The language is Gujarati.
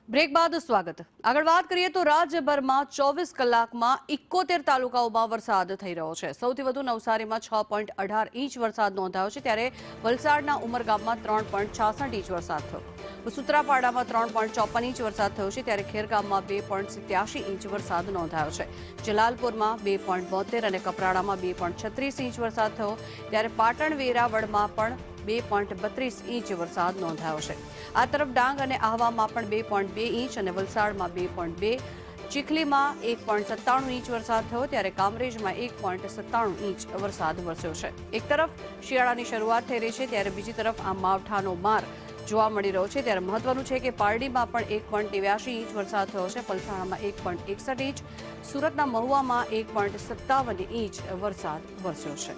બ્રેક બાદ સ્વાગત। આગળ વાત કરીએ તો રાજ્યભરમાં 24 કલાકમાં 71 તાલુકાઓમાં વરસાદ થઈ રહ્યો છે। સૌથી વધુ નવસારીમાં 6.18 ઇંચ વરસાદ નોંધાયો છે, ત્યારે વલસાડના ઉમરગામમાં 3.66 ઇંચ વરસાદ થયો। સુત્રાપાડામાં 3.54 ઇંચ વરસાદ થયો છે, ત્યારે ખેરગામમાં 2.87 ઇંચ વરસાદ નોંધાયો છે। જલાલપુરમાં 2.72 અને કપરાડામાં 2.36 ઇંચ વરસાદ થયો, ત્યારે પાટણ વેરાવળમાં પણ 2.32 ઇંચ વરસાદ નોંધાયો છે। આ તરફ ડાંગ અને આહવામાં પણ 2.2 ઇંચ અને વલસાડમાં 2.2, ચીખલીમાં 1.97 ઇંચ વરસાદ થયો, ત્યારે કામરેજમાં 1.97 ઇંચ વરસાદ વરસ્યો છે। એક તરફ શિયાળાની શરૂઆત થઈ રહી છે, ત્યારે બીજી તરફ આ માવઠાનો માર જોવા મળી રહ્યો છે। ત્યારે મહત્વનું છે કે પારડીમાં પણ 1.83 ઇંચ વરસાદ થયો છે, પલસાણામાં 1.61 ઇંચ, સુરતના મહુવામાં 1.57 ઇંચ વરસાદ વરસ્યો છે।